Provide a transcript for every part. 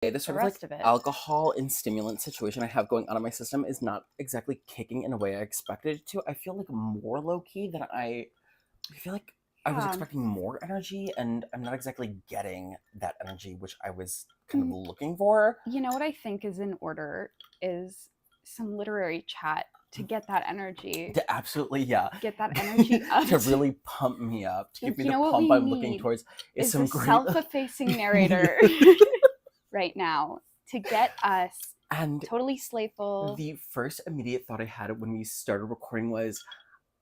this sort of like alcohol and stimulant situation I have going on in my system is not exactly kicking in a way I expected it to. I feel like more low-key than I feel like I was expecting more energy, and I'm not exactly getting that energy, which I was kind of looking for. You know what I think is in order is some literary chat to get that energy. To absolutely, yeah. Get that energy up. To really pump me up. To give me the what pump we I'm looking towards is some a great... self-effacing narrator right now to get us and totally slayful. The first immediate thought I had when we started recording was,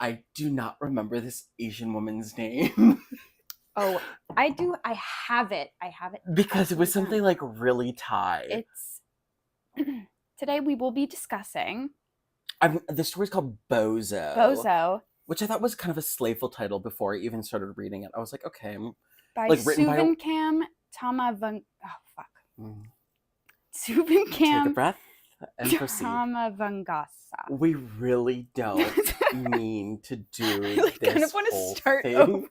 I do not remember this Asian woman's name. Oh, I do. I have it. Because it was something like really Thai. It's today we will be discussing. The story's called Bozo. Bozo. Which I thought was kind of a slayful title before I even started reading it. I was like, okay. By Souvankham, Thammavongsa. Oh, fuck. Souvankham. Take a breath and proceed. Thammavongsa. We really don't mean to do this kind of want to start thing. over.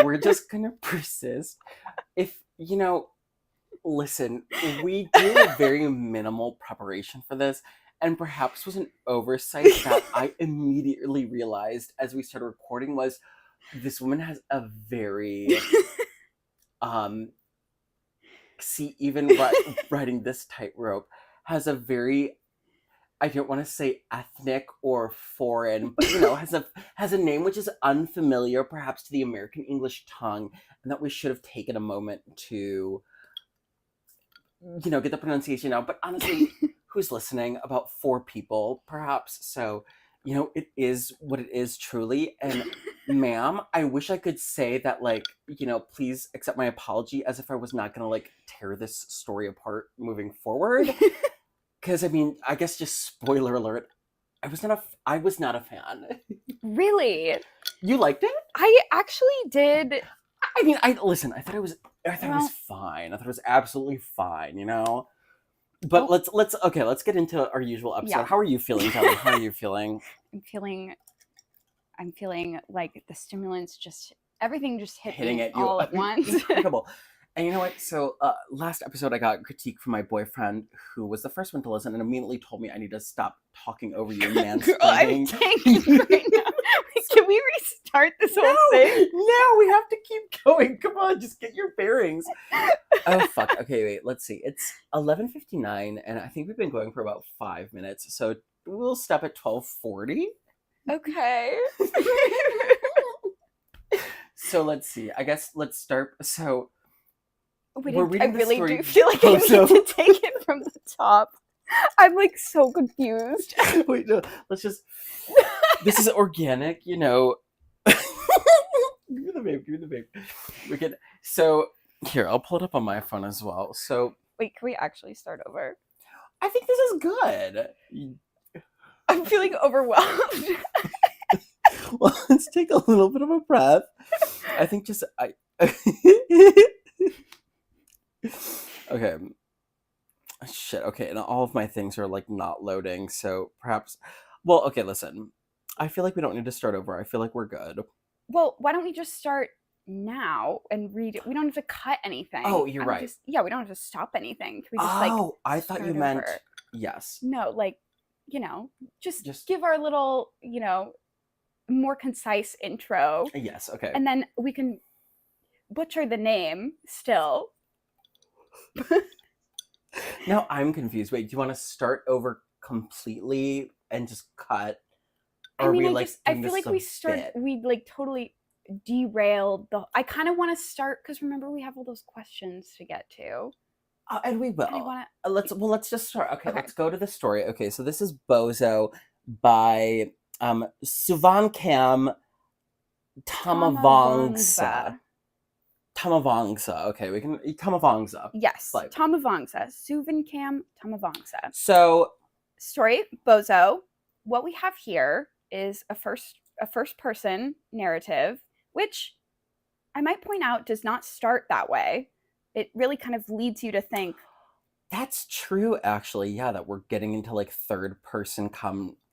We're just going to persist. If, listen, we do a very minimal preparation for this. And perhaps was an oversight that I immediately realized as we started recording was this woman has a very, even writing this tightrope has a very, I don't want to say ethnic or foreign, but has a name which is unfamiliar perhaps to the American English tongue, and that we should have taken a moment to, get the pronunciation out. But honestly, who's listening? About 4 people, perhaps. So, it is what it is, truly. And, ma'am, I wish I could say that, please accept my apology, as if I was not going to, tear this story apart moving forward. Because, I guess just spoiler alert, I was not a fan. Really? You liked it? I actually did. I thought it was fine. I thought it was absolutely fine, But let's get into our usual episode. Yeah. How are you feeling, Kelly? How are you feeling? I'm feeling like the stimulants everything just hitting me at you all at once. Incredible. And you know what? So last episode I got critique from my boyfriend, who was the first one to listen, and immediately told me I need to stop talking over you, mansplaining. I'm tanking right now. Can we restart this whole thing? No, we have to keep going. Come on, just get your bearings. Oh, fuck. Okay, wait, let's see. It's 11:59, and I think we've been going for about 5 minutes, so we'll stop at 12:40. Okay. So let's see. I guess let's start. So I really do feel like I need to take it from the top. I'm so confused. Wait, no, let's just... This is organic, Give me the vape. We can... So, here, I'll pull it up on my phone as well. So... Wait, can we actually start over? I think this is good. I'm feeling overwhelmed. Well, let's take a little bit of a breath. I think Okay. Shit, okay, and all of my things are not loading, so perhaps... Well, okay, listen. I feel like we don't need to start over. I feel like we're good. Well, why don't we just start now and read it? We don't have to cut anything. Oh, you're right. We don't have to stop anything. Can we just I thought you meant over? Yes. No, just give our little, more concise intro. Yes, okay. And then we can butcher the name still. Now I'm confused. Wait, do you want to start over completely and just cut? Or I feel like we totally derailed I kind of want to start because remember we have all those questions to get to. And we will. Let's just start. Okay, let's go to the story. Okay, so this is Bozo by Souvankham Thammavongsa. Thammavongsa. Okay, we can... Thammavongsa. Yes, Thammavongsa. Souvankham Thammavongsa. So... Story, Bozo. What we have here is a first person narrative, which I might point out does not start that way. It really kind of leads you to think. That's true, actually. Yeah, that we're getting into third person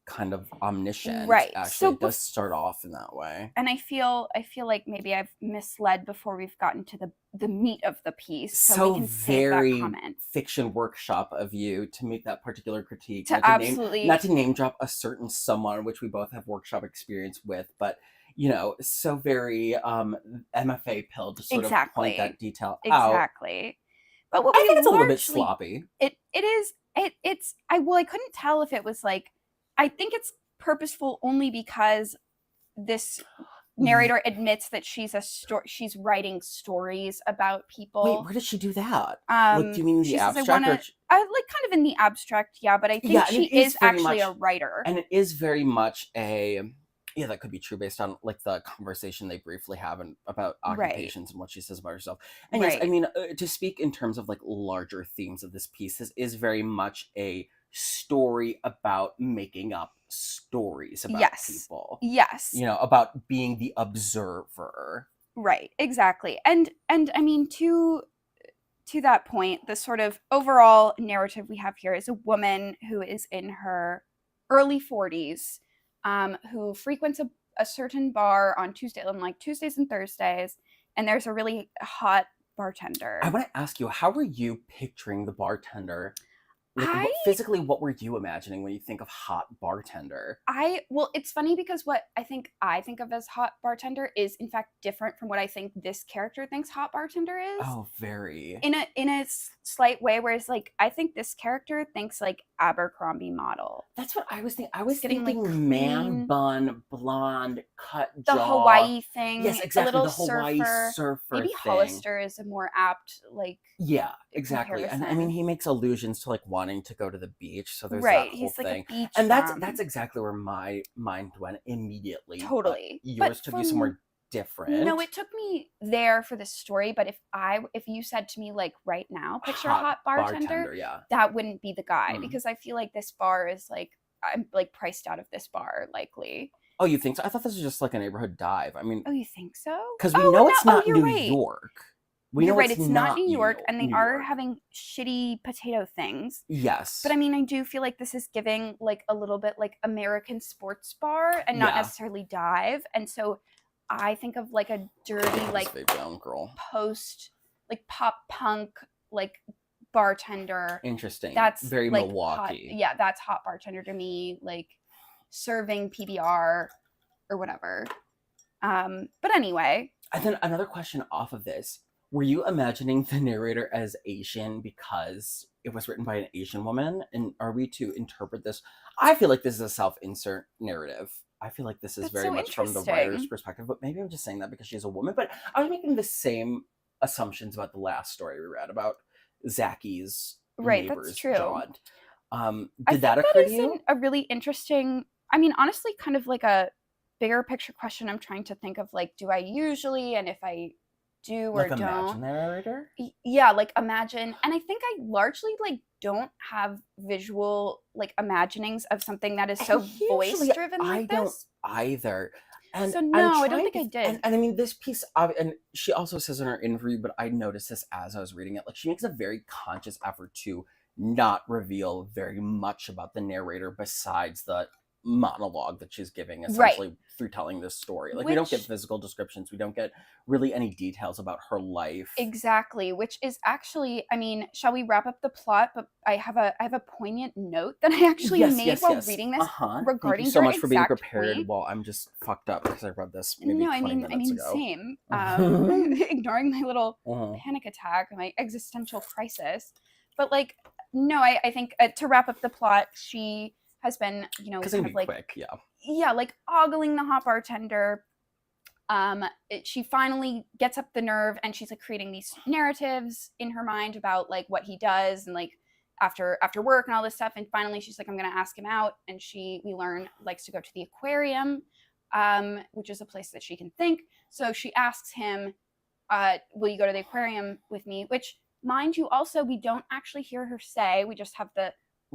kind of omniscient. Right. Actually, So it does start off in that way. and I feel like maybe I've misled before we've gotten to the meat of the piece, so we can save that Very comment. fiction workshop of you to make that particular critique. To absolutely not to name drop a certain someone, which we both have workshop experience with, but you know, so very MFA pill to sort of point that detail out. Exactly. But what I we think it's a little bit largely sloppy. it is it's I couldn't tell if it was like, I think it's purposeful only because this narrator admits that she's writing stories about people. Wait, where did she do that? Like, do you mean the she says, abstract? I like kind of in the abstract, yeah, but I think Yeah, and she it is is very actually much- a writer. And it is very much a, yeah, that could be true based on like the conversation they briefly have about occupations and what she says about herself. And yes, I Right. mean, to speak in terms of like larger themes of this piece, this is very much a story about making up stories about Yes. people. Yes. You know, about being the observer. Right, exactly. And I mean, to that point, the sort of overall narrative we have here is a woman who is in her early 40s, who frequents a certain bar on Tuesdays and Thursdays, and there's a really hot bartender. I want to ask you, how were you picturing the bartender? Like, physically, what were you imagining when you think of hot bartender? Well, it's funny because what I think of as hot bartender is in fact different from what I think this character thinks hot bartender is. Oh, very. In a slight way, whereas like I think this character thinks like Abercrombie model. That's what I was thinking. I was getting, thinking like, man clean- bun, blonde, cut The jaw. Hawaii thing. Yes, exactly. A little The Hawaii surfer Maybe thing. Hollister is a more apt like. Yeah, exactly. And I mean, comparison. he makes allusions to like wanting to go to the beach, so there's Right, that whole he's like thing. a beach And bum. that's exactly where my mind went immediately. but Totally. yours But took you somewhere different. No, it took me there for the story, but if you said to me like right now, picture a hot bartender, yeah. that wouldn't be the guy Mm. because I feel like this bar is like, I'm like priced out of this bar likely. Oh, you think so? I thought this was just like a neighborhood dive. I mean, Oh, you think so? because we know it's not you're New right. York. We You're know right. It's not New York, and they New are York. having shitty potato things. Yes. But I mean, I do feel like this is giving like a little bit like American sports bar and not Yeah. necessarily dive. And so I think of like a dirty, like girl. post, like pop punk, like bartender. Interesting. That's very like, Milwaukee. hot, yeah, that's hot bartender to me. Like serving PBR or whatever. But anyway. And then another question off of this. Were you imagining the narrator as Asian because it was written by an Asian woman? And are we to interpret this? I feel like this is a self-insert narrative. I feel like this is That's very so much from the writer's perspective, but maybe I'm just saying that because she's a woman. But I was making the same assumptions about the last story we read about Zaki's neighbor's That's true. jaunt. Did that occur to you? A really interesting, I mean, honestly, kind of like a bigger picture question I'm trying to think of, like, do I usually, and if I do or like don't. Imagine the narrator? Yeah, like imagine. And I think I largely like don't have visual like imaginings of something that is so voice driven like I this. don't either. And So no, I don't think I did. And I mean, this piece, and she also says in her interview, but I noticed this as I was reading it, like she makes a very conscious effort to not reveal very much about the narrator besides the monologue that she's giving essentially through telling this story. Like we don't get physical descriptions, we don't get really any details about her life. Exactly, which is actually, I mean, shall we wrap up the plot? But I have a poignant note that I actually made while reading this regarding Thank you so much for being prepared. Well, I'm just fucked up because I read this maybe 20 minutes ago. Same. Ignoring my little panic attack, my existential crisis. But like, no, I think to wrap up the plot, she has been, you know, kind of like quick, like ogling the hot bartender. She finally gets up the nerve and she's like creating these narratives in her mind about like what he does and like after work and all this stuff. And finally she's like, I'm gonna ask him out. And we learn likes to go to the aquarium, which is a place that she can think. So she asks him, will you go to the aquarium with me? Which, mind you, also we don't actually hear her say. We just have the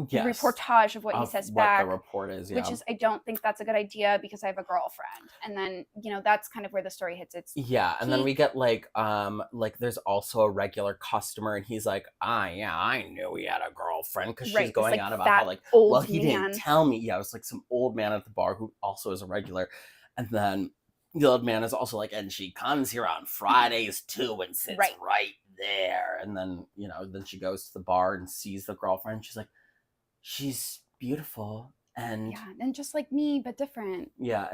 Yes. reportage of what he Of says what the back, report is, which yeah. is, I don't think that's a good idea because I have a girlfriend. And then, that's kind of where the story hits its Yeah, and then we peak. get like there's also a regular customer and he's like, yeah, I knew he had a girlfriend, because she's Right, this going like on about how fat like, well, old he didn't man. tell me. Yeah, it was like some old man at the bar who also is a regular. And then the old man is also like, and she comes here on Fridays too and sits Right. right there. And then, then she goes to the bar and sees the girlfriend. She's like, she's beautiful. And Yeah, and just like me, but different. yeah,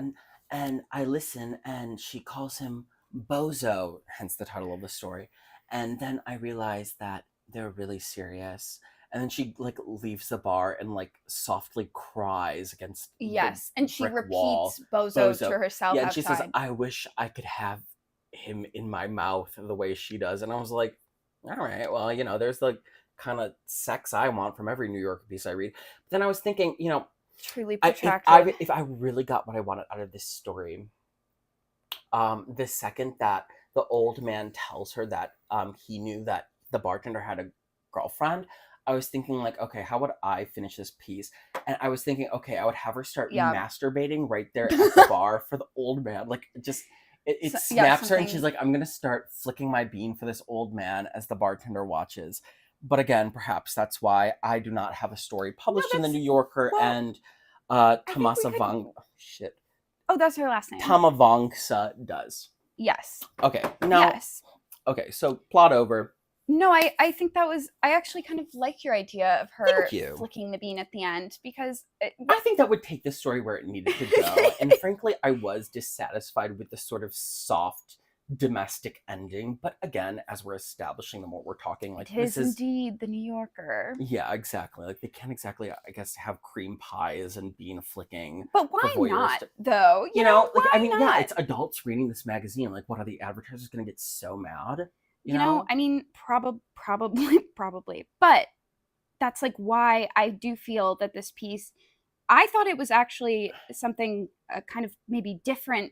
and I listen, and she calls him Bozo, hence the title of the story. And then I realize that they're really serious. And then she like leaves the bar and like softly cries against the Yes, and she brick wall. repeats Bozo to Bozo. herself Yeah, and she says, outside. I wish I could have him in my mouth the way she does. And I was like, all right, well, there's the kind of sex I want from every New Yorker piece I read. But then I was thinking, Truly if protracted. if I really got what I wanted out of this story, the second that the old man tells her that he knew that the bartender had a girlfriend, I was thinking like, okay, how would I finish this piece? And I was thinking, okay, I would have her start Yeah. masturbating right there at the bar for the old man. Like, just it snaps her, and she's like, I'm gonna start flicking my bean for this old man as the bartender watches. But again, perhaps that's why I do not have a story published in the New Yorker. well, and shit. Oh, that's her last name. Thammavongsa does. Yes. Okay. Now. Yes. Okay. So plot over. No, I think that was, I actually kind of like your idea of her Thank you. flicking the bean at the end, because I think that would take the story where it needed to go. And frankly, I was dissatisfied with the sort of soft domestic ending. But again, as we're establishing the more we're talking, like, it is indeed the New Yorker. Yeah, exactly. Like, they can't exactly, I guess, have cream pies and bean flicking. But why not, though? You know, like, why I mean, not? yeah, it's adults reading this magazine. Like, what, are the advertisers going to get so mad? You know, I mean, probably. But that's like why I do feel that this piece, I thought it was actually something kind of maybe different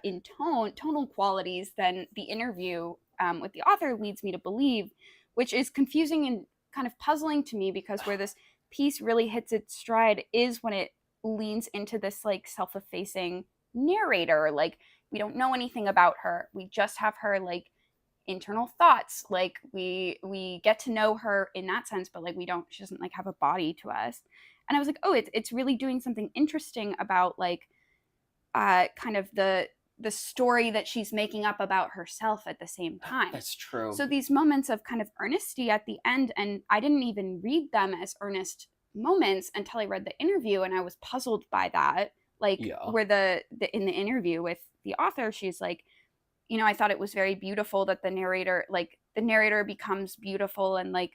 in tonal qualities than the interview with the author leads me to believe, which is confusing and kind of puzzling to me, because where this piece really hits its stride is when it leans into this like self-effacing narrator. Like, we don't know anything about her. We just have her like internal thoughts. Like, we get to know her in that sense, but like she doesn't like have a body to us. And I was like, oh, it's really doing something interesting about like kind of the story that she's making up about herself at the same time. That's true. So these moments of kind of earnesty at the end, and I didn't even read them as earnest moments until I read the interview, and I was puzzled by that. Like, where the in the interview with the author, she's like, I thought it was very beautiful that the narrator becomes beautiful, and like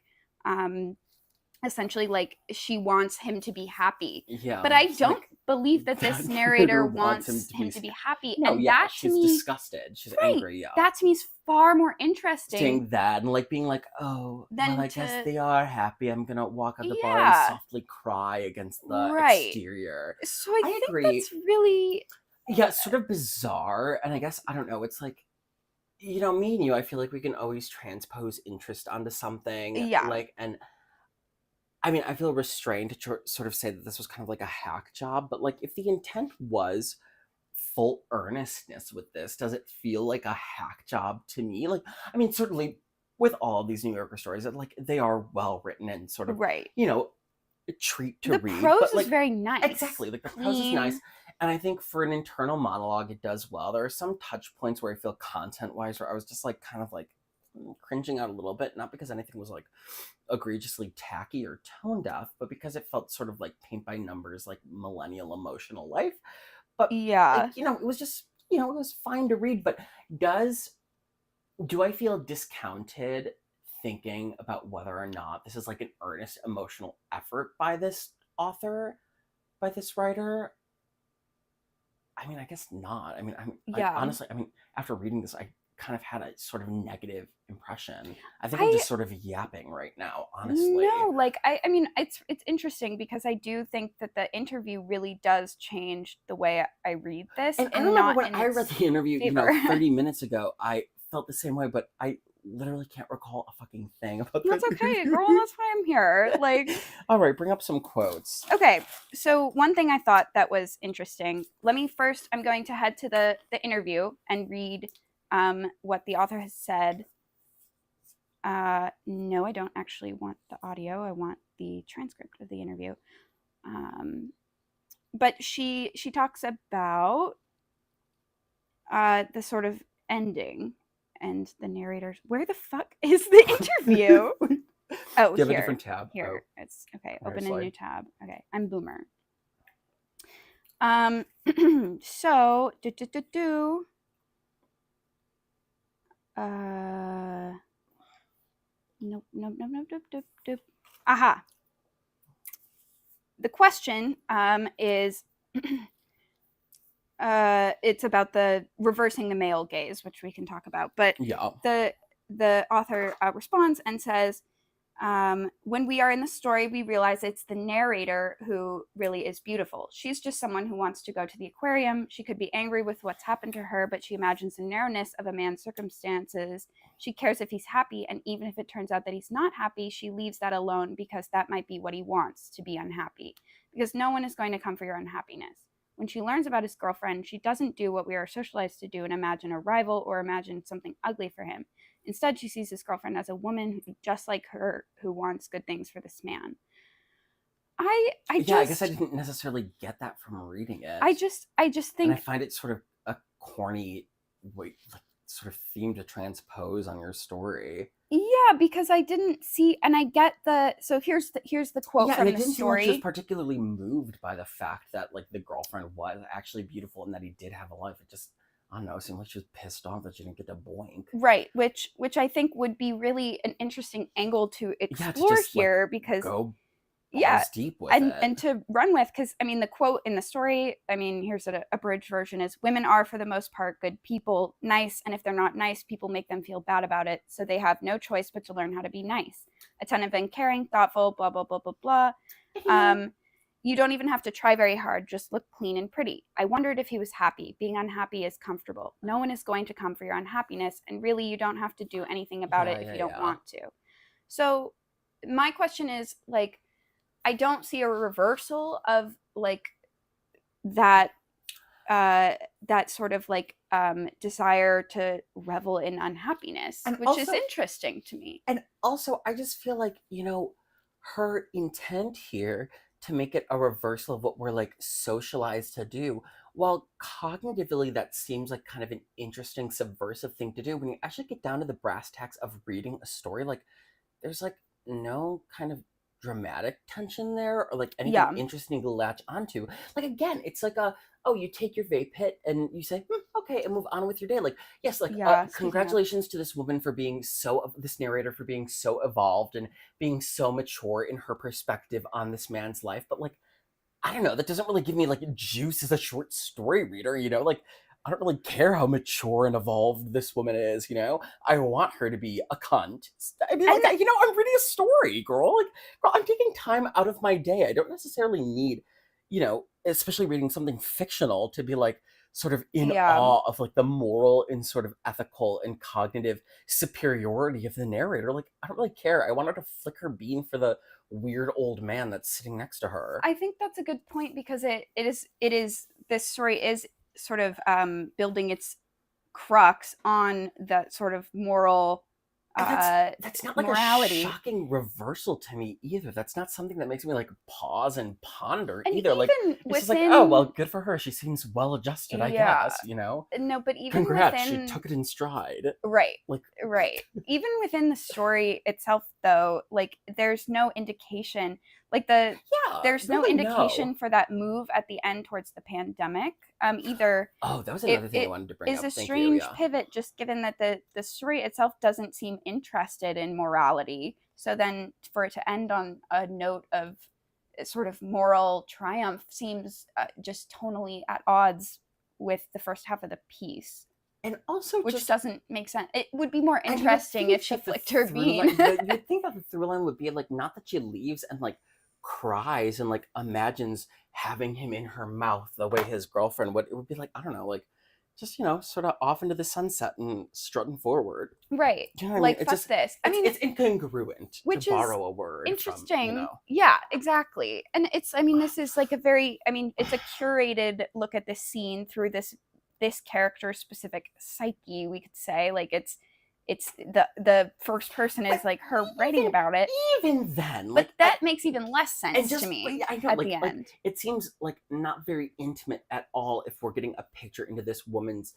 essentially like she wants him to be happy. Yeah. But I don't believe that this narrator wants him to be happy. No, and yeah, that she's to me, disgusted. She's angry, yeah. That to me is far more interesting. Saying that and like being like, oh, well, I guess they are happy. I'm gonna walk out the bar and softly cry against the exterior. So I think that's really... Yeah, it's sort of bizarre. And I guess, I don't know, it's like, me and you, I feel like we can always transpose interest onto something. Yeah. Like, and I mean, I feel restrained to sort of say that this was kind of like a hack job, but like, if the intent was full earnestness with this, does it feel like a hack job to me? Like, I mean, certainly with all of these New Yorker stories, that like they are well written and sort of, a treat to read. The prose but, like, is very nice. Exactly, like the prose is nice. And I think for an internal monologue, it does well. There are some touch points where I feel content-wise where I was just like kind of like cringing out a little bit, not because anything was like egregiously tacky or tone deaf, but because it felt sort of like paint by numbers, like millennial emotional life. But like, it was just, it was fine to read. But do I feel discounted thinking about whether or not this is like an earnest emotional effort by this author, by this writer? I mean, I guess not. I mean, honestly, I mean, after reading this, I kind of had a sort of negative impression. I think I'm just sort of yapping right now, honestly. No, like, I mean, it's interesting because I do think that the interview really does change the way I read this. And I remember when I read the interview, 30 minutes ago, I felt the same way, but I literally can't recall a fucking thing about That's that okay, interview. girl. That's why I'm here. Like, all right, bring up some quotes. okay. So one thing I thought that was interesting. I'm going to head to the interview and read what the author has said. No, I don't actually want the audio. I want the transcript of the interview. But she talks about the sort of ending and the narrators. Where the fuck is the interview? Oh, Do you have here. a different tab? Here. It's okay. Here, Open a slide. new tab. Okay. I'm boomer. So nope. Aha. The question is it's about the reversing the male gaze, which we can talk about. But Yeah. the author responds and says, when we are in the story, we realize it's the narrator who really is beautiful. She's just someone who wants to go to the aquarium. She could be angry with what's happened to her, but she imagines the narrowness of a man's circumstances. She cares if he's happy, and even if it turns out that he's not happy, she leaves that alone because that might be what he wants, to be unhappy. Because no one is going to come for your unhappiness. When she learns about his girlfriend, she doesn't do what we are socialized to do and imagine a rival or imagine something ugly for him. Instead, she sees his girlfriend as a woman just like her who wants good things for this man. I guess I didn't necessarily get that from reading it. I just think, and I find it sort of a corny sort of theme to transpose on your story. Yeah, because I didn't see, and I get so here's the quote from the story. Seem like she was particularly moved by the fact that like the girlfriend was actually beautiful and that he did have a life. It just, I don't know, it seemed like she was pissed off that she didn't get to boink. Right, which I think would be really an interesting angle to explore here, because go balls deep with it. And to run with, because I mean the quote in the story, I mean, here's an abridged version, is women are for the most part good people, nice, and if they're not nice, people make them feel bad about it, so they have no choice but to learn how to be nice, attentive and caring, thoughtful, blah blah blah blah blah. You don't even have to try very hard, just look clean and pretty. I wondered if he was happy. Being unhappy is comfortable. No one is going to come for your unhappiness, and really you don't have to do anything about it if you don't want to. So my question is, like, I don't see a reversal of like that sort of like desire to revel in unhappiness, and which is interesting to me. And also, I just feel like, you know, her intent here to make it a reversal of what we're like socialized to do, while cognitively that seems like kind of an interesting subversive thing to do, when you actually get down to the brass tacks of reading a story, like there's like no kind of dramatic tension there or like anything interesting to latch onto. Like, again, it's like you take your vape hit and you say, okay, and move on with your day. Like, yes, like congratulations to this woman for being this narrator for being so evolved and being so mature in her perspective on this man's life. But like, I don't know, that doesn't really give me like juice as a short story reader, you know? Like, I don't really care how mature and evolved this woman is, you know? I want her to be a cunt. I mean, like, you know, I'm reading a story, girl. Like, girl, I'm taking time out of my day. I don't necessarily need, you know, especially reading something fictional, to be like sort of in awe of like the moral and sort of ethical and cognitive superiority of the narrator. Like, I don't really care. I want her to flick her bean for the weird old man that's sitting next to her. I think that's a good point, because it is this story is sort of building its crux on that sort of moral that's not like morality. A shocking reversal to me either. That's not something that makes me like pause and ponder either. Even like, it's just like, oh well, good for her. She seems well adjusted, I guess, you know. No, but even congrats, she took it in stride. Right. Like, right. Even within the story itself, though, like there's no indication, like there's no indication for that move at the end towards the pandemic. Either. Oh, that was another thing I wanted to bring up. Is a strange pivot, just given that the story itself doesn't seem interested in morality. So then, for it to end on a note of sort of moral triumph seems just tonally at odds with the first half of the piece. And also, which doesn't make sense. It would be more interesting if she flicked her bean. You'd think that the through line would be like, not that she leaves and like cries and like imagines having him in her mouth the way his girlfriend would. It would be like, I don't know, like just, sort of off into the sunset and strutting forward. Right. Do you know what I mean? Like, It's fuck just, this. I mean, it's incongruent, which to is borrow a word interesting. from. Yeah, exactly. And this is like it's a curated look at this scene through this character specific psyche, we could say. Like, it's the first person is like her writing about it. Even then, but that makes even less sense just, to me I know, at like, the end. it seems like not very intimate at all if we're getting a picture into this woman's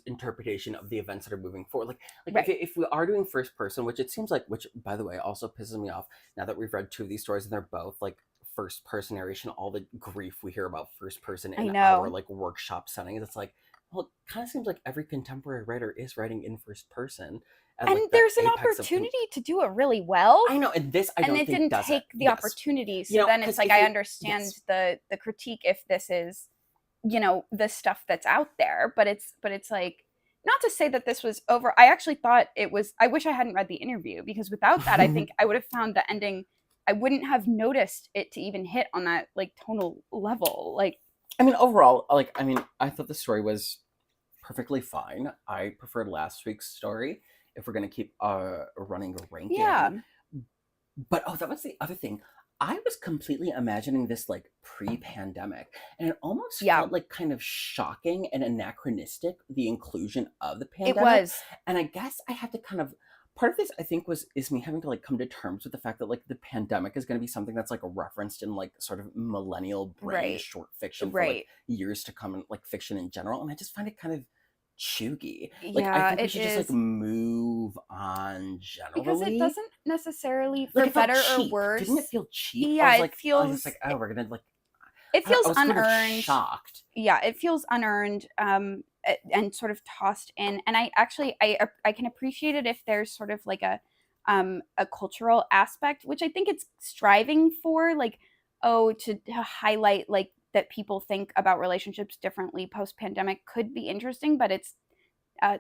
interpretation of the events that are moving forward. Like Right. if we are doing first person, which it seems like, which by the way also pisses me off now that we've read 2 of these stories and they're both like first person narration, all the grief we hear about first person in our like workshop settings, it's like, well, it kind of seems like every contemporary writer is writing in first person. And like there's an opportunity to do it really well. I know, and this I don't think didn't take the opportunity. So then it's like, I understand the critique if this is, the stuff that's out there, but it's like, not to say that this was over. I actually thought it was. I wish I hadn't read the interview, because without that, I think I would have found the ending. I wouldn't have noticed it to even hit on that like tonal level. Like, I mean, overall, I thought the story was perfectly fine. I preferred last week's story, if we're going to keep running a ranking. Yeah. But, that was the other thing. I was completely imagining this like pre-pandemic, and it almost felt like kind of shocking and anachronistic, the inclusion of the pandemic. It was. And I guess I had to kind of, part of this I think is me having to like come to terms with the fact that like the pandemic is going to be something that's like referenced in like sort of millennial brain short fiction for like years to come, and like fiction in general. And I just find it kind of chuggy. Like, I think we should just like move on generally, because it doesn't necessarily, for better or worse. Didn't it feel cheap? Yeah, I was feels like, oh, we're gonna like. It feels unearned. Sort of shocked. Yeah, it feels unearned, and sort of tossed in. And I can appreciate it if there's sort of like a cultural aspect, which I think it's striving for, like, to highlight like that people think about relationships differently post-pandemic could be interesting, but it's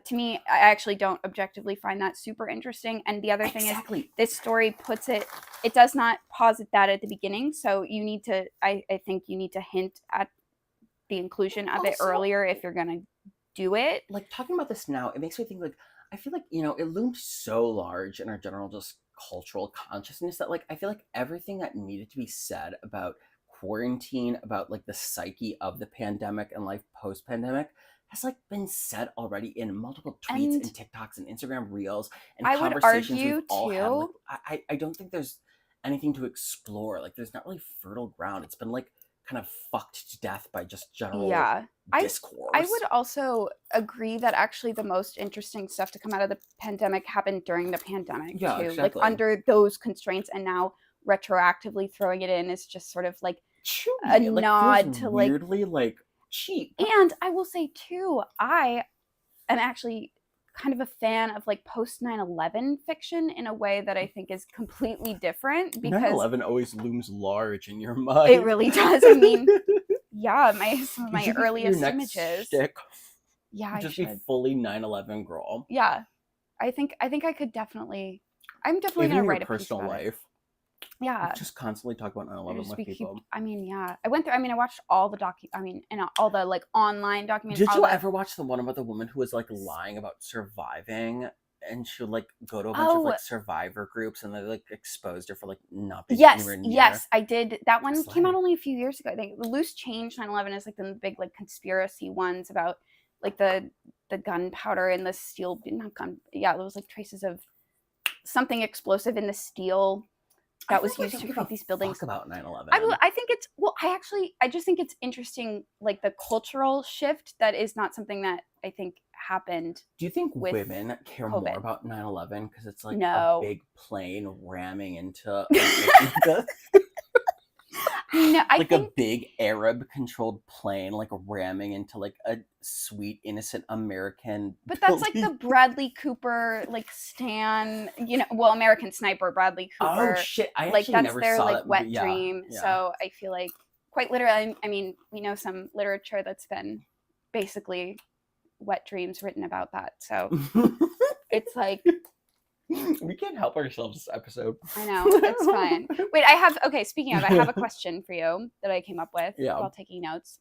to me, I actually don't objectively find that super interesting. And the other thing is, this story it does not posit that at the beginning, so you need to, I think you need to hint at the inclusion of it earlier if you're gonna do it. Like, talking about this now, it makes me think, like, I feel like, it loomed so large in our general just cultural consciousness that, like, I feel like everything that needed to be said about quarantine, about like the psyche of the pandemic and life post-pandemic, has like been said already in multiple tweets and TikToks and Instagram reels and conversations we've all had. Like, I don't think there's anything to explore. Like, there's not really fertile ground. It's been like kind of fucked to death by just general discourse. I would also agree that actually the most interesting stuff to come out of the pandemic happened during the pandemic too. Exactly. Like, under those constraints, and now retroactively throwing it in is just sort of like a nod to like weirdly like cheap. And I will say too, I am actually kind of a fan of like post 9/11 fiction in a way that I think is completely different, because 9/11 always looms large in your mind. It really does. I mean, yeah, some of my earliest images. Yeah, just be fully 9/11 girl. Yeah, I think I could definitely. I'm definitely gonna write a piece personal about life. It. Yeah, just constantly talk about 9/11 with people. I mean, yeah, I watched all the all the like online documentaries. Did you ever watch the one about the woman who was like lying about surviving, and she would like go to a bunch of like survivor groups, and they like exposed her for like not being anywhere near? Yes, I did. That one came out only a few years ago. I think Loose Change 9/11 is like the big like conspiracy ones about like the gunpowder and the steel. Not gun. Yeah, there was like traces of something explosive in the steel that was used to create these buildings. About 9/11. I think it's, well, I just think it's interesting, like the cultural shift that is not something that I think happened. Do you think women care more about 9/11 because it's like a big plane ramming into No, I like think a big Arab-controlled plane, like ramming into like a sweet, innocent American. But that's like the Bradley Cooper, like Stan, American Sniper Bradley Cooper. Oh shit! I like actually that's never their saw like that wet movie. dream. Yeah. So I feel like quite literally. I mean, we know some literature that's been basically wet dreams written about that. So it's like. We can't help ourselves this episode. I know, it's fine. Wait, speaking of, I have a question for you that I came up with while taking notes.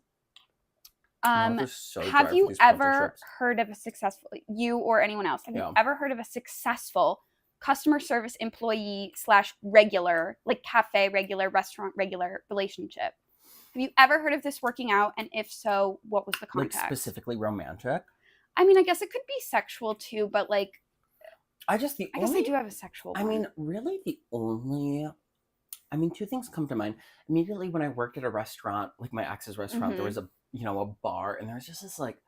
They're so dry Have for you these pretzel ever chips. heard of a successful, you or anyone else, have you Yeah. ever heard of a successful customer service employee / regular, like cafe regular, restaurant regular relationship? Have you ever heard of this working out? And if so, what was the Like context? specifically romantic? I mean, I guess it could be sexual too, but like, I guess I do have a sexual one. I mean, really the only, I mean, two things come to mind. Immediately when I worked at a restaurant, like my ex's restaurant, there was a, you know, a bar, and there was just this like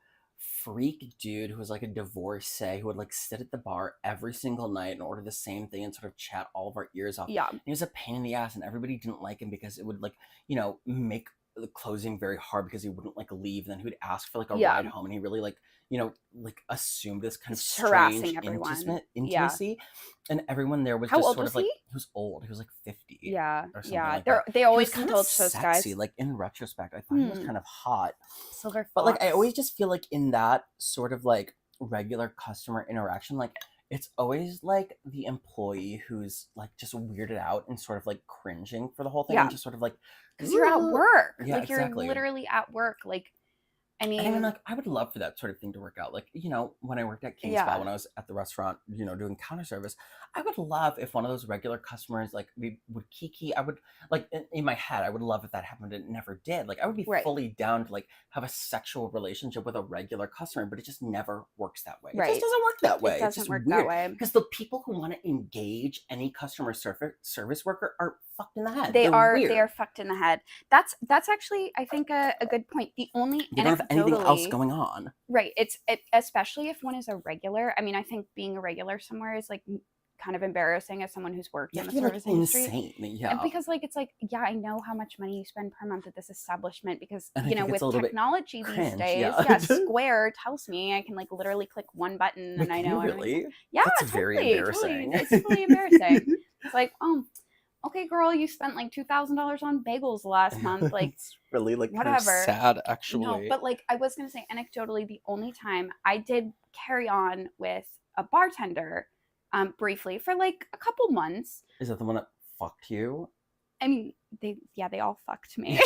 freak dude who was like a divorcee who would like sit at the bar every single night and order the same thing and sort of chat all of our ears off. Yeah. And he was a pain in the ass, and everybody didn't like him because it would like, you know, make the closing very hard because he wouldn't like leave. And then he would ask for like a ride home, and he really like, you know, like assumed this kind of harassing strange everyone. intimacy. And everyone there was How just old sort was of like, he? he was old. He was like 50. Yeah. Or something Yeah. like that. They He always was come kind to of those sexy. guys. Like in retrospect, I thought he was kind of hot. Silver fox. But like I always just feel like in that sort of like regular customer interaction, like it's always like the employee who's like just weirded out and sort of like cringing for the whole thing, and just sort of like, because you're at work. Yeah, like you're literally at work. Like, I mean, and I mean, like, I would love for that sort of thing to work out. Like, you know, when I worked at King's Spa, when I was at the restaurant, you know, doing counter service, I would love if one of those regular customers, like, we would kiki. I would, like, in my head, I would love if that happened. It never did. Like, I would be fully down to, like, have a sexual relationship with a regular customer, but it just never works that way. It just doesn't work that way. It doesn't work that way. Because the people who want to engage any customer service worker are fucked in the head. They are fucked in the head. That's actually, I think, a good point. The only they don't have anything else going on. Right. Especially if one is a regular. I mean, I think being a regular somewhere is like kind of embarrassing as someone who's worked in the service industry. Insane. Yeah. And because like it's like, yeah, I know how much money you spend per month at this establishment because and you know, with technology these days, Square tells me I can like literally click one button and I know really. Yeah, that's very embarrassing. Totally. It's really embarrassing. It's like, okay, girl, you spent like $2,000 on bagels last month. Like, it's really like whatever. Sad, actually. No, but like I was gonna say, anecdotally, the only time I did carry on with a bartender, briefly for like a couple months. Is that the one that fucked you? I mean, they all fucked me.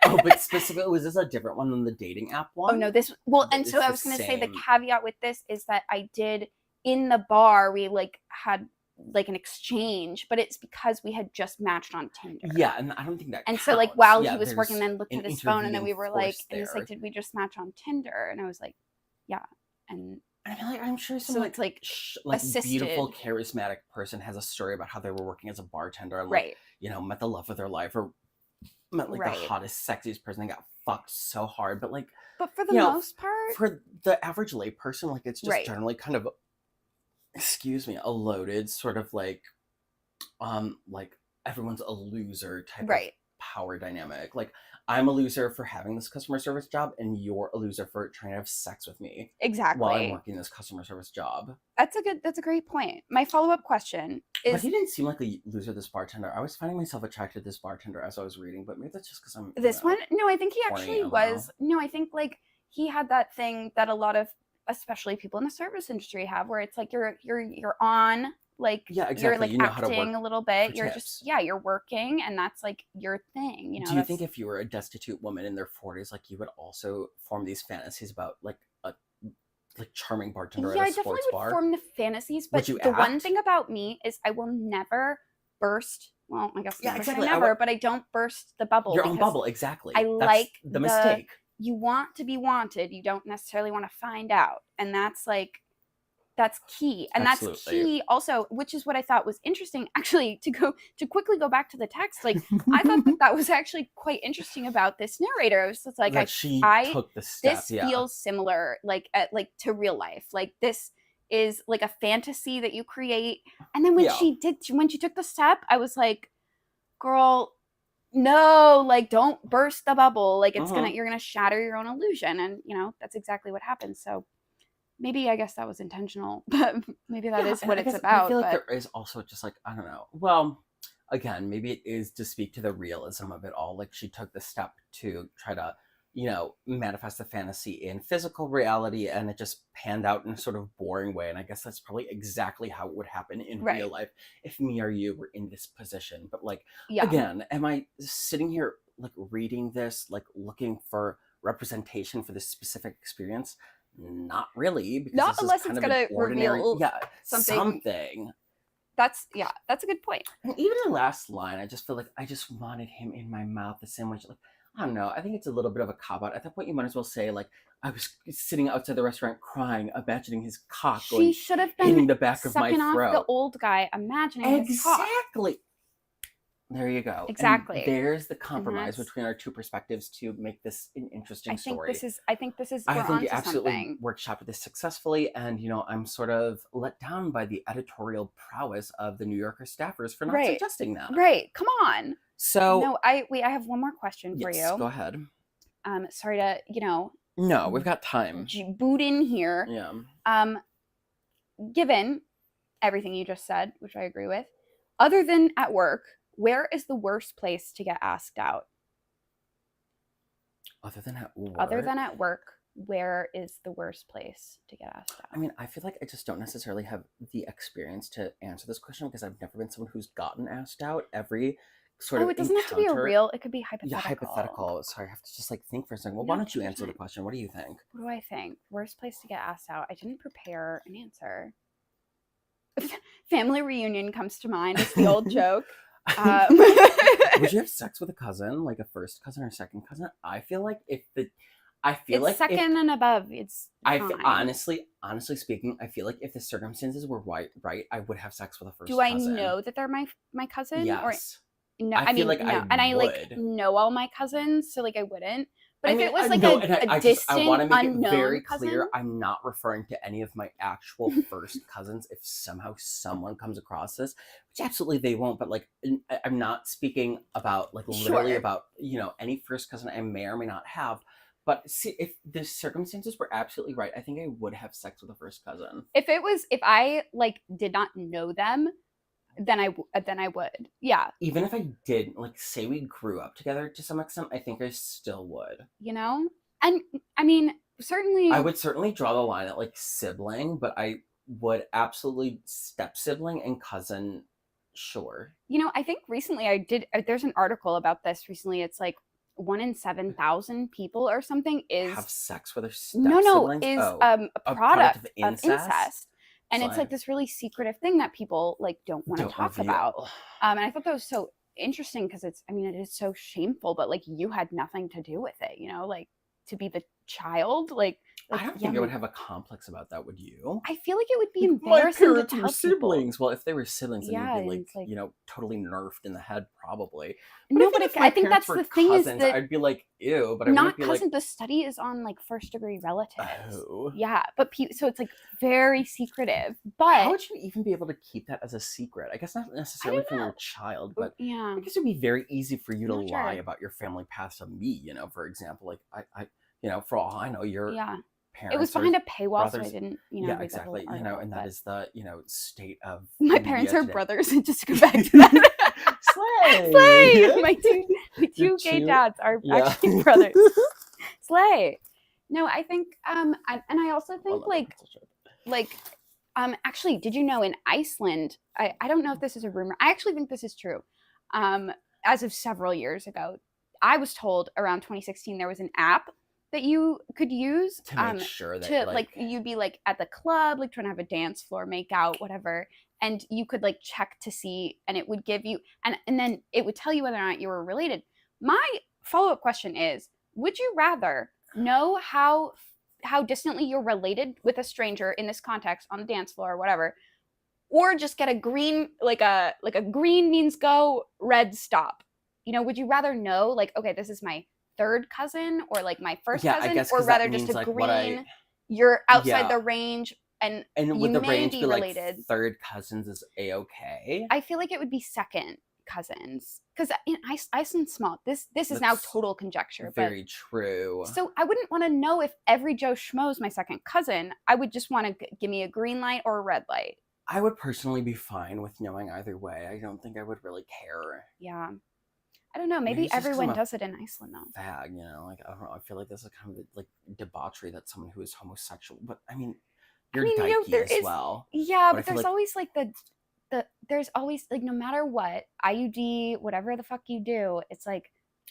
Oh, but specifically, was this a different one than the dating app one? Oh no, and so I was gonna say the caveat with this is that I did in the bar we like had like an exchange, but it's because we had just matched on Tinder. Yeah, and I don't think that and counts. So like while he was working, then looked at his phone, and then we were like, and he's like, did we just match on Tinder? And I was like, yeah. And I mean, like, I'm sure some it's like beautiful, charismatic person has a story about how they were working as a bartender and you know, met the love of their life or met like the hottest, sexiest person and got fucked so hard. But like, but for the most part, for the average lay person, like it's just generally kind of, a loaded sort of like everyone's a loser type of power dynamic. Like, I'm a loser for having this customer service job, and you're a loser for trying to have sex with me. Exactly. While I'm working this customer service job. That's a great point. My follow-up question is... But he didn't seem like a loser, this bartender. I was finding myself attracted to this bartender as I was reading, but maybe that's just because I'm... This one? No, I think he actually was... No, I think, like, he had that thing that a lot of, especially people in the service industry have, where it's like you're on... Like, you're like acting a little bit. You're just, you're working, and that's like your thing, you know. Do you think if you were a destitute woman in their 40s, like you would also form these fantasies about like a charming bartender at a sports bar? Yeah, I definitely would form the fantasies, but the one thing about me is I will never burst. Well, I guess never, but I don't burst the bubble. Your own bubble, exactly. I like the mistake. You want to be wanted. You don't necessarily want to find out, and that's like. That's key. And that's key also, which is what I thought was interesting, actually, to quickly go back to the text. Like, I thought that was actually quite interesting about this narrator. It was just like, I took the step, this feels similar, like to real life. Like, this is like a fantasy that you create. And then when she took the step, I was like, girl, no, like, don't burst the bubble. Like, you're gonna shatter your own illusion. And, you know, that's exactly what happens. So maybe I guess that was intentional, but maybe that is what it's about. I feel like there is also just like, I don't know. Well, again, maybe it is to speak to the realism of it all. Like, she took the step to try to, you know, manifest the fantasy in physical reality, and it just panned out in a sort of boring way. And I guess that's probably exactly how it would happen in real life if me or you were in this position. But like, again, am I sitting here like reading this, like looking for representation for this specific experience? Not really, because Not this is unless kind it's of an gonna ordinary, reveal yeah, something. That's a good point. And even the last line, I just feel like I just wanted him in my mouth the same way. Like, I don't know. I think it's a little bit of a cop out. At that point, you might as well say, like, I was sitting outside the restaurant crying, imagining his cock She going, should have hitting been the back of my sucking off the throat. old guy, imagining his cock. Exactly. There you go. Exactly. And there's the compromise between our two perspectives to make this an interesting story. I think this is. I think you onto absolutely something. workshopped this successfully, and I'm sort of let down by the editorial prowess of the New Yorker staffers for not Right. suggesting that. Right. Come on. So No, I have one more question for yes, you. go ahead. Sorry to No, we've got time. boot in here. Yeah. Given everything you just said, which I agree with, other than at work, where is the worst place to get asked out? Other than at work? Other than at work, where is the worst place to get asked out? I mean, I feel like I just don't necessarily have the experience to answer this question because I've never been someone who's gotten asked out. Every sort of it doesn't have to be a real, it could be hypothetical. Yeah, hypothetical. Sorry, I have to just think for a second. Well, why don't you answer the question? What do you think? What do I think? Worst place to get asked out? I didn't prepare an answer. Family reunion comes to mind. It's the old joke. Would you have sex with a cousin, like a first cousin or second cousin? I feel like it's second and above. It's honestly speaking, I feel like if the circumstances were right, I would have sex with a first. Do I know that they're my cousin? Yes. Or no, I mean, like no, and I know all my cousins, so I wouldn't. But if it was a distant, I want to make unknown it very cousin, clear, I'm not referring to any of my actual first cousins. If somehow someone comes across this, which absolutely they won't, but I'm not speaking about literally about any first cousin I may or may not have. But see, if the circumstances were absolutely right, I think I would have sex with a first cousin. If I did not know them, then I would. Yeah. Even if I did, say we grew up together to some extent, I think I still would. And I mean, certainly. I would certainly draw the line at sibling, but I would absolutely step sibling and cousin, sure. I think recently there's an article about this recently. It's 1 in 7,000 people or something have sex with their step siblings? A product of incest. And it's this really secretive thing that people don't want to talk about. And I thought that was so interesting because it is so shameful, but you had nothing to do with it, to be the child. I don't think I would have a complex about that, would you? I feel like it would be embarrassing to tell siblings. People. Well, if they were siblings, then you'd be totally nerfed in the head, probably. No, but I think that's the thing cousins, is that I'd be ew, but I not wouldn't be cousins. The study is on first degree relatives. Oh. Yeah, but so it's very secretive. But how would you even be able to keep that as a secret? I guess not necessarily from your child, but yeah, I guess it'd be very easy for you to lie about your family past to me. For example, I for all I know, your parents. It was behind a paywall, brothers. So I didn't, yeah, exactly. Article, and that is the state of my parents are today. Brothers. Just to go back to that, Slay. My two gay dads are actually brothers. Slay. No, I think, and I also think actually, did you know in Iceland? I don't know if this is a rumor. I actually think this is true. As of several years ago, I was told around 2016 there was an app that you could use to make sure that you'd be at the club trying to have a dance floor make out whatever, and you could check to see, and it would give you and then it would tell you whether or not you were related. My follow-up question is, would you rather know how distantly you're related with a stranger in this context on the dance floor or whatever, or just get a green a green means go, red stop? Would you rather know okay, this is my third cousin or my first cousin, or rather just a green, you're outside the range and would the range be related? Third cousins is a-okay? I feel like it would be second cousins because in Iceland's small. This is now total conjecture. Very true. So I wouldn't want to know if every Joe Schmo is my second cousin. I would just want to give me a green light or a red light. I would personally be fine with knowing either way. I don't think I would really care. Yeah. I don't know. Maybe everyone does it in Iceland, though. Fag, I don't know. I feel like this is kind of debauchery that someone who is homosexual. But you're dykey as well. Yeah, but there's always there's always no matter what IUD, whatever the fuck you do, it's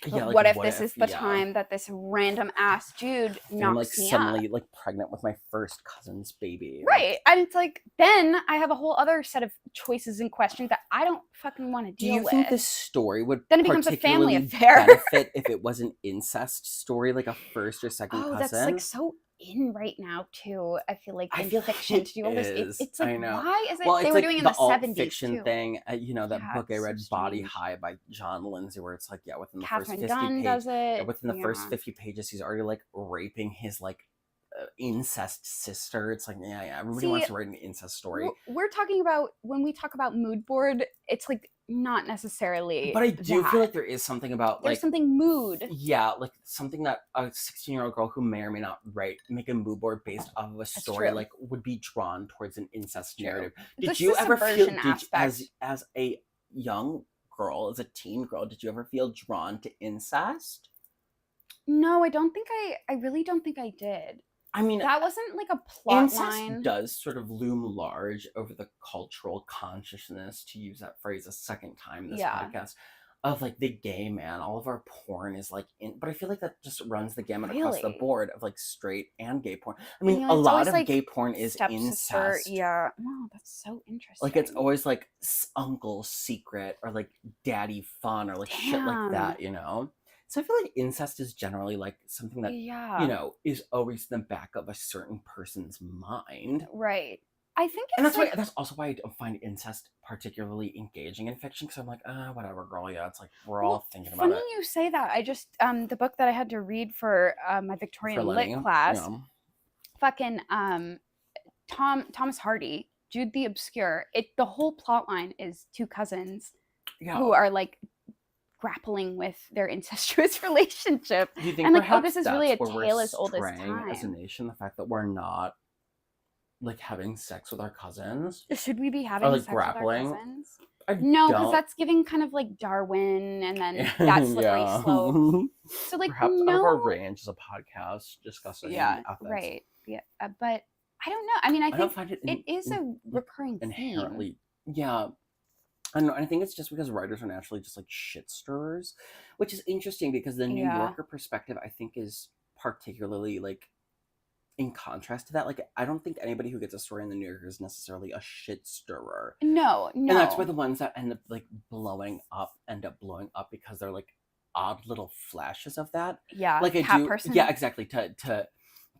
Yeah, But like what if what this if? is the Yeah. time that this random ass dude And I'm like knocks me up? suddenly like pregnant with my first cousin's baby. Right. And it's like, then I have a whole other set of choices and questions that I don't fucking want to Do deal you with. think this story would Then it becomes a family particularly affair. benefit if it was an incest story, like a first or second cousin? That's like so in right now too. I feel like I in feel fiction it to do all this. is. It's like, I know. why is it? Well, They it's were like doing in the the alt 70s fiction too. thing. You know, that Yeah, book I it's so read, Body strange. High by John Lindsay, where it's like, yeah, within the Catherine first 50 Dunn does it. within the first Yeah. 50 pages, he's already like raping his like incest sister. It's like, yeah, everybody wants See, to write an incest story. We're talking about, when we talk about mood board, it's like not necessarily. But I do that. feel like there is something about There's like something mood. yeah, like something that a 16-year-old girl who may or may not make a mood board based off of a story true. like would be drawn towards an incest narrative. Did That's you the ever feel subversion aspect. as a young girl, as a teen girl, did you ever feel drawn to incest? No, I really don't think I did. I mean, that wasn't like a plot incest line. does sort of loom large over the cultural consciousness, to use that phrase a second time this podcast, of like the gay man. All of our porn is like but I feel like that just runs the gamut across the board of like straight and gay porn. I mean, a lot of like gay porn is incest. Yeah. Wow, that's so interesting. Like it's always like uncle's secret or like daddy fun or like shit like that, you know? So I feel like incest is generally like something that, you know, is always in the back of a certain person's mind. Right. I think it's and that's like, why that's also why I don't find incest particularly engaging in fiction, because I'm like, whatever, girl. Yeah, it's like we're all thinking about it. Funny you say that. I just the book that I had to read for my Victorian lit class, fucking Thomas Hardy, Jude the Obscure. The whole plot line is two cousins who are like grappling with their incestuous relationship. Do you think and like, perhaps this is really a tale as old as time as a nation? The fact that we're not like having sex with our cousins. Should we be having like sex grappling? with our cousins? No, because that's giving kind of like Darwin, and then that slippery slope. So like, perhaps out of our range as a podcast discussing ethics. Right. Yeah, but I don't know. I mean, I think find it is a recurring inherently theme. Yeah. I don't know. I think it's just because writers are naturally just like shit stirrers, which is interesting because the New Yorker perspective, I think, is particularly like in contrast to that. Like, I don't think anybody who gets a story in the New Yorker is necessarily a shit stirrer. No. And that's where the ones that end up blowing up because they're like odd little flashes of that. Yeah. Like person. Yeah, exactly. To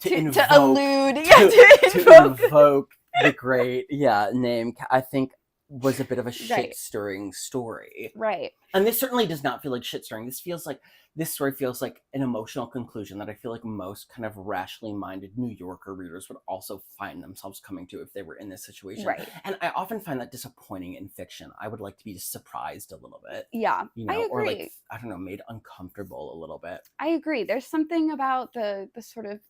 allude. To invoke the great name. I think was a bit of a shit-stirring story. Right. And this certainly does not feel like shit-stirring. This story feels like an emotional conclusion that I feel like most kind of rationally minded New Yorker readers would also find themselves coming to if they were in this situation. Right. And I often find that disappointing in fiction. I would like to be surprised a little bit. Yeah, you know, I agree. Or like, I don't know, made uncomfortable a little bit. I agree. There's something about the sort of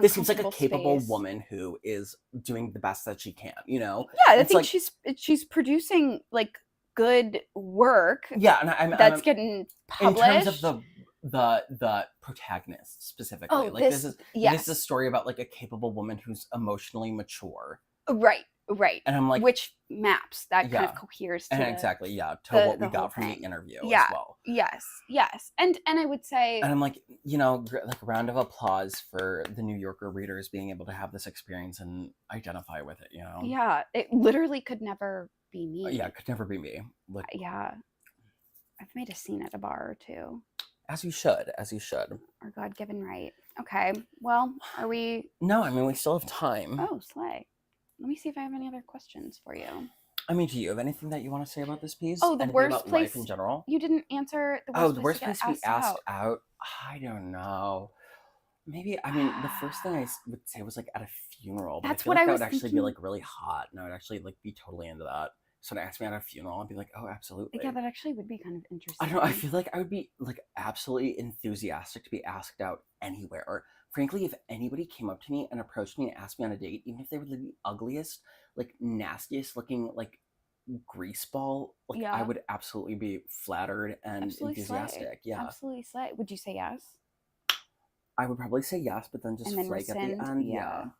this seems like a capable woman who is doing the best that she can, you know? Yeah, I think she's producing like good work. Yeah, and that's getting published. In terms of the protagonist specifically. This is a story about like a capable woman who's emotionally mature. Right. And I'm like, which maps that kind of coheres to exactly, to what we got from the interview as well. Yes. And I would say, and I'm like, you know, like a round of applause for the New Yorker readers being able to have this experience and identify with it, you know? Yeah, it literally could never be me. Yeah, it could never be me. Like, yeah. I've made a scene at a bar or two. As you should. Our God-given right. Okay, well, are we... No, I mean, we still have time. Oh, slay. Let me see if I have any other questions for you. I mean, do you have anything that you want to say about this piece? Oh, the worst about place life in general? You didn't answer the worst place to be asked out. I don't know. Maybe, I mean, the first thing I would say was like at a funeral. But That's I feel like that would thinking. Actually be like really hot. And I would actually like be totally into that. So to ask me at a funeral, I'd be like, oh, absolutely. Yeah, that actually would be kind of interesting. I don't know. I feel like I would be like absolutely enthusiastic to be asked out anywhere. Or frankly, if anybody came up to me and approached me and asked me on a date, even if they were the ugliest, like nastiest looking, like grease ball, like I would absolutely be flattered and enthusiastic. Slay. Yeah, absolutely slay. Would you say yes? I would probably say yes, but then just flake at the end.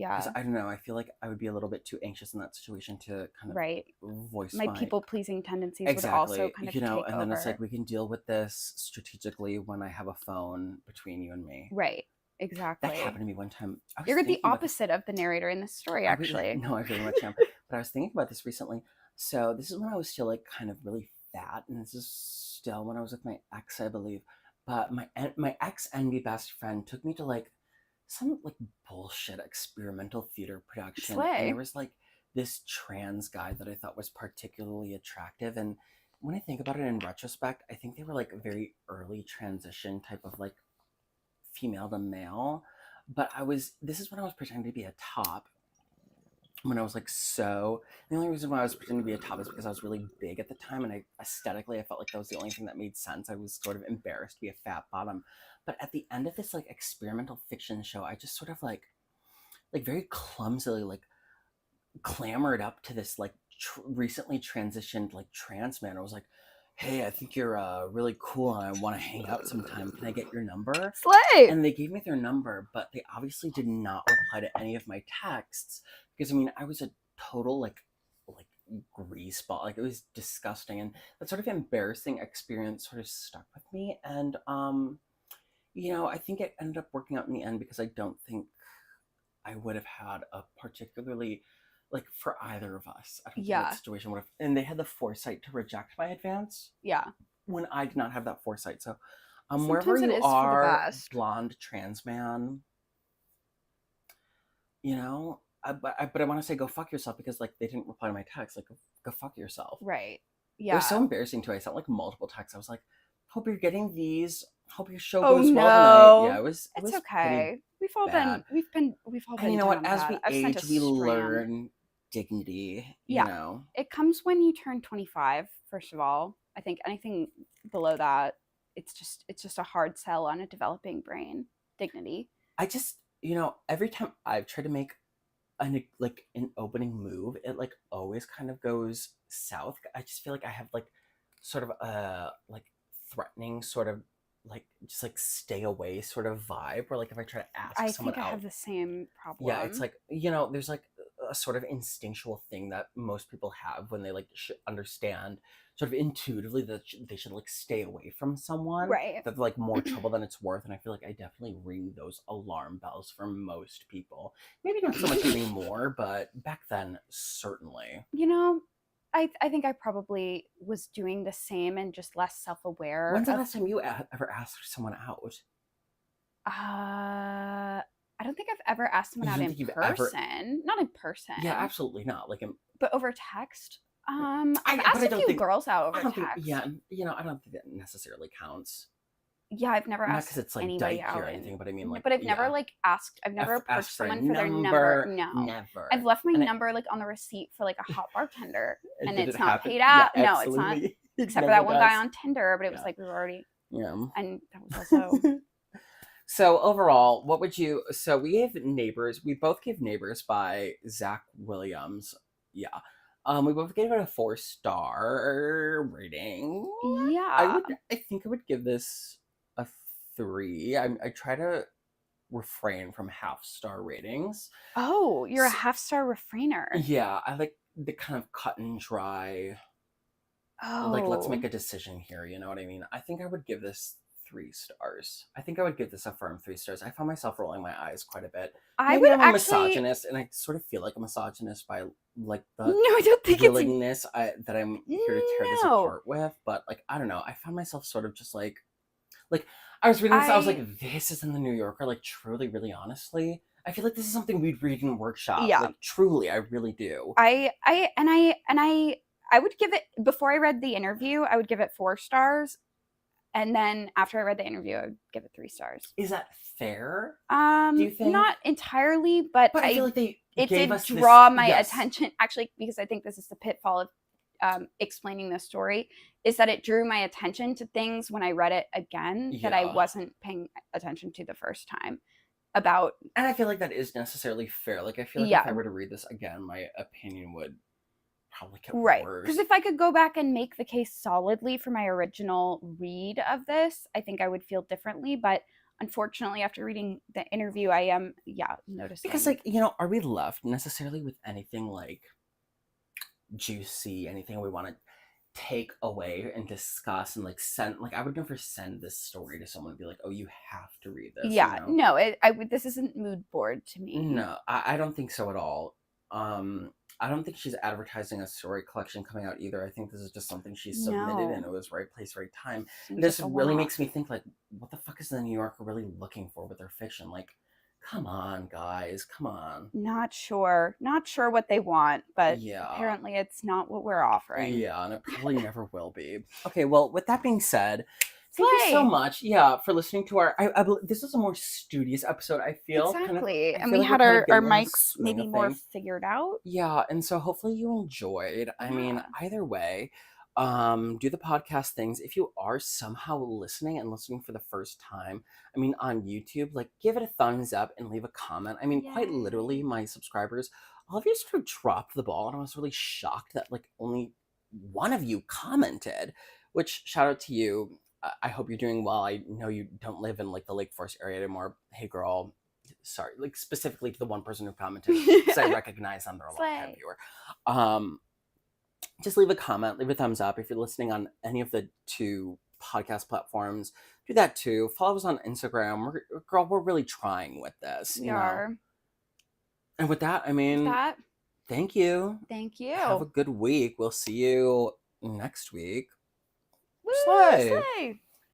because Yeah. I don't know, I feel like I would be a little bit too anxious in that situation to kind of Right. voice My my people-pleasing tendencies would also exactly, kind of take and then it's like over. we can deal with this strategically when I have a phone between you and me. Right. That happened Exactly. to me one time. I was You're the thinking about this. opposite of the narrator in this story, I would actually. no, I very much am. But I was thinking about this recently. So this is when I was still like kind of really fat, and this is still when I was with my ex, I believe. But my ex and my best friend took me to like some like bullshit experimental theater production, and there Slay. was like this trans guy that I thought was particularly attractive. And when I think about it in retrospect, I think they were like a very early transition type of like female to male. But this is when I was pretending to be a top, when I was like so. The only reason why I was pretending to be a top is because I was really big at the time, and I aesthetically I felt like that was the only thing that made sense. I was sort of embarrassed to be a fat bottom. But at the end of this like experimental fiction show, I just sort of like very clumsily like clamored up to this like recently transitioned like trans man. I was like, hey, I think you're really cool and I want to hang out sometime. Can I get your number? Slay. And they gave me their number, but they obviously did not reply to any of my texts because I mean I was a total like grease ball. Like it was disgusting, and that sort of embarrassing experience sort of stuck with me. And I think it ended up working out in the end because I don't think I would have had a particularly like for either of us. I don't think that Yeah. situation would have, and they had the foresight to reject my advance Yeah. when I did not have that foresight. So, wherever Sometimes it you is for the are, best. blonde trans man, you know, but I want to say go fuck yourself because like they didn't reply to my text. Like go fuck yourself. Right. It was so Yeah. embarrassing too. I sent like multiple texts. I was like, hope you're getting these. Hope your show Oh goes well tonight. Yeah, no. it It's was pretty okay. We've all bad. been we've all And been you know what? down As bad. we I've sent a age, we strand. learn dignity. You Yeah. know. It comes when you turn 25, first of all. I think anything below that, it's just a hard sell on a developing brain. Dignity. I just every time I've tried to make an opening move, it like always kind of goes south. I just feel like I have like sort of a like threatening sort of like just like stay away sort of vibe where like if I try to ask I someone think I have out, the same yeah, it's problem. like there's like a sort of instinctual thing that most people have when they like understand sort of intuitively that they should like stay away from someone, Right. that they're like more trouble than it's worth. And I feel like I definitely ring those alarm bells for most people. Maybe not so much anymore, but back then certainly. You know, I think I probably was doing the same and just less self-aware When's the of last time you ever asked someone out? I don't think I've ever asked someone You out don't in think you've ever? person. Not in Yeah, person, absolutely not. Like but over text. I've but asked I a don't few think. girls out I over don't think. Yeah, text. I don't think that necessarily counts. Yeah, I've never Not because asked it's like anybody dykey or out in anything, but I mean like but I've never yeah. like asked I've never Ask approached for a someone for their number. number, No. I've never. left my And number like on the receipt for like a hot bartender and did it it's not happen? paid Yeah, out. No, it's not. absolutely. It Except for never that one guy does. on Tinder, but it was Yeah. like we were already Yeah. and that was also So overall, what would you? So we gave Neighbors. We both gave Neighbors by Zach Williams. Yeah. We both gave it a 4-star rating. yeah. I think I would give this a 3. I try to refrain from half-star ratings. Oh, you're a So, half-star refrainer. yeah, I like the kind of cut and dry. Like, let's make Oh. a decision here. You know what I mean? I think I would give this 3 stars. I think I would give this a firm 3 stars. I found myself rolling my eyes quite a bit. I Maybe would I'm a actually misogynist, and I sort of feel like a misogynist by like No, the I don't think it's willingness that I'm here to tear this no. apart with. But like, I don't know. I found myself sort of just like I was reading this. I was I like, this is in the New Yorker. Like, truly, really, honestly, I feel like this is something we'd read in workshop. yeah. Like, truly, I really do. I would give it before I read the interview, I would give it 4 stars. And then after I read the interview, I would give it 3 stars. Is that fair? Do you think? Not entirely, but I feel like they it gave did us this- draw my yes. attention actually because I think this is the pitfall of explaining the story is that it drew my attention to things when I read it again that I Yeah. wasn't paying attention to the first time about And I feel like that is necessarily fair. Like, I feel like Yeah. if I were to read this again, my opinion would probably get right worse. because if I could go back and make the case solidly for my original read of this, I think I would feel differently, but unfortunately, after reading the interview, I am noticing. Because are we left necessarily with anything like juicy, anything we want to take away and discuss and send, I would never send this story to someone and be like, oh, you have to read this. No, this isn't mood board to me. No, I don't think so at all. I don't think she's advertising a story collection coming out either. I think this is just something she submitted and it was right place, right time. This really makes me think, what the fuck is the New Yorker really looking for with their fiction? Come on, guys, come on. Not sure what they want, but apparently it's not what we're offering. Yeah, and it probably never will be. Okay, well, with that being said, thank you so much, for listening to our. I this is a more studious episode. I feel exactly, and we had our mics maybe more figured out. Yeah, and so hopefully you enjoyed. Yeah. I mean, either way, do the podcast things. If you are somehow listening for the first time, I mean, on YouTube, give it a thumbs up and leave a comment. I mean, quite literally, my subscribers, all of you sort of dropped the ball, and I was really shocked that only one of you commented. Which, shout out to you. I hope you're doing well. I know you don't live in the Lake Forest area anymore. Hey, girl. Sorry, specifically to the one person who commented, because I recognize them. They're a long-time viewer. Just leave a comment, leave a thumbs up. If you're listening on any of the 2 podcast platforms, do that too. Follow us on Instagram. We're really trying with this. We are. And with that, I mean, thank you. Thank you. Have a good week. We'll see you next week. Woo, slay.